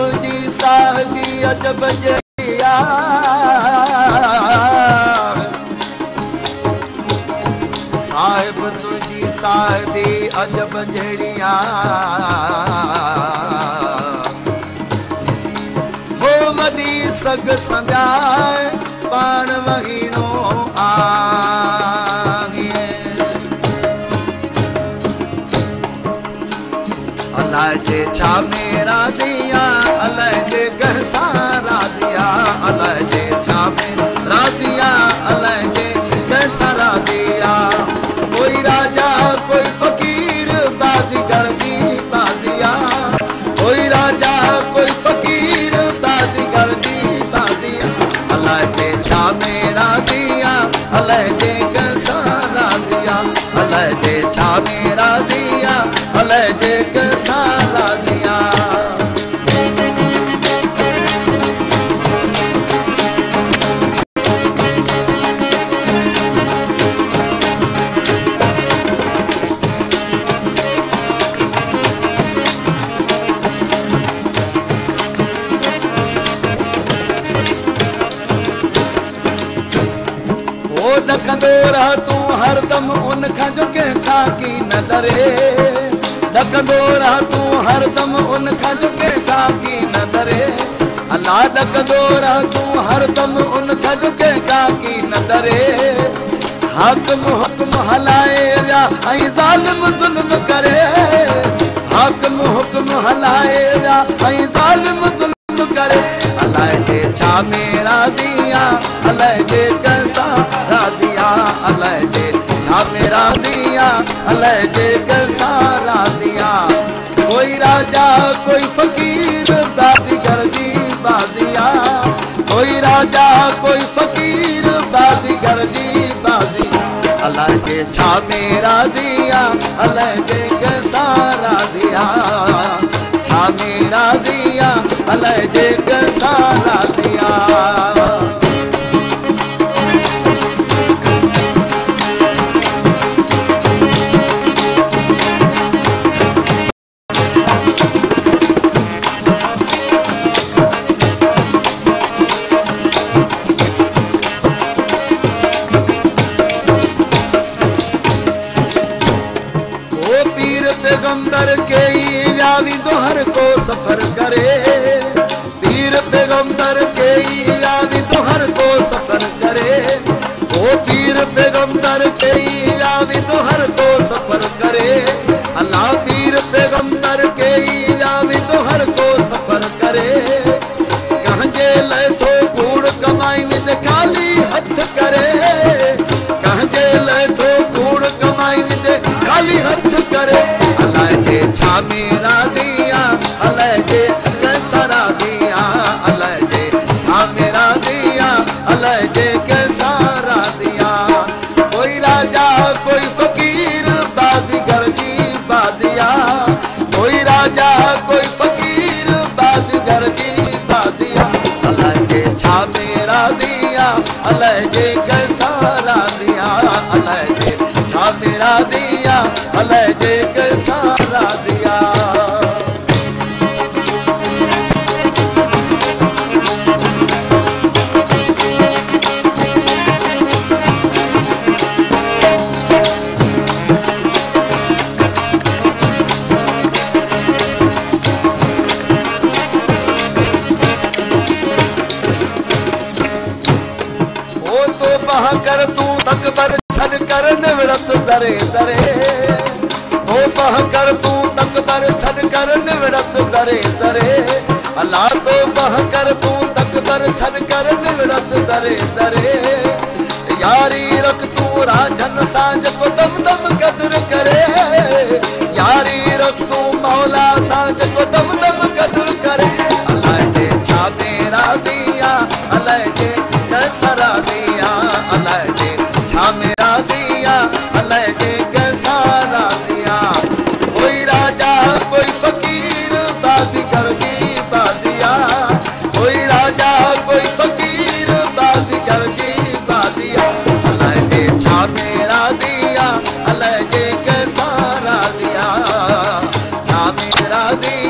तुझी साहबी अजब जहिया साहिब तुझी साहबी अजब जहिया हो वॾी सग संजाए पाण वहीनो आहे अलाए जे छा में राज़िया अलाए जे कंहिंसां राज़िया अलाए जे छा में राज़िया अलाए जे कंहिंसां राज़िया कोई राजा कोई फ़कीर बाज़ीगर जी बाज़िया कोई राजा कोई फ़कीर बाज़ीगर जी बाज़िया अलाए जे छा में राज़िया अलाए जे कंहिंसां राज़िया अलाए जे छा में राज़िया अलाए जे कंहिंसां राज़िया ॾकंदो रह तूं हरदम उन खां जो कंहिंखां की न डरे ॾकंदो रह तूं हरदम उन खां जो कंहिंखां की न डरे अलाह ॾकंदो रह तूं हरदम उन खां जो कंहिंखां की न डरे हाकिम हुक्म हलाए विया ऐं ज़ालिम ज़ुल्म करे हाकिम हुक्म हलाए विया ऐं ज़ालिम ज़ुल्म करे अलाए जे छा में राज़िया अलाए जे कंहिंसां राज़िया अलाए जे छा में राज़िया अलाए जे कंहिंसां राज़िया कोई राजा कोई फ़कीर बाज़ीगर जी बाज़िया कोई राजा कोई फ़कीर बाज़ीगर जी बाज़िया अलाए जे छा में राज़िया अलाए जे कंहिंसां राज़िया छा में राज़िया अलाए जे कंहिंसां राज़िया पैगंबर के व्यावी तो हर को सफर करे पीर पैगंबर के व्यावी तो हर को सफर करे ओ पीर पैगंबर के व्यावी तो हर को सफर करे अल्लाह पीर पैगंबर के व्यावी तो हर को सफर करे कहजे ले तो कूड़ कमाई में खाली हथ करे कहजे ले तो कूड़ कमाई में खाली हथ करे अलाए जे छा में राज़िया अलाए जे कंहिंसां राज़िया अलाए जे छा में राज़िया अलाए जे कंहिंसां राज़िया कोई राजा कोई फ़कीर बाज़ीगर जी बाज़िया कोई राजा कोई फ़कीर बाज़ीगर जी बाज़िया अलाए जे छा में राज़िया अलाए जे कंहिंसां राज़िया अलाए जे छा में राज़िया अलाए जे कंहिंसां राज़िया कर तू तकबर छड़ कर निवड़त जरे जरे तो पह कर तू तकबर छड़ कर निवड़त जरे जरे अल्लाह तो पह कर तू तकबर छड़ कर निवड़त जरे जरे यारी रख तू राजन सांझ को दम दम कदर करे यारी रख तू मौला सांझ को दम दम कदर करे अल्लाह जे छा में राज़िया अल्लाह जे कंहिंसां राज़िया अल्लाह जे छा में राज़िया अल्लाह जे कंहिंसां राज़िया कोई राजा कोई फ़कीर बाज़ीगर जी बाज़िया कोई राजा कोई फ़कीर बाज़ीगर जी बाज़िया अल्लाह जे छा में राज़िया अल्लाह जे कंहिंसां राज़िया छा में राज़िया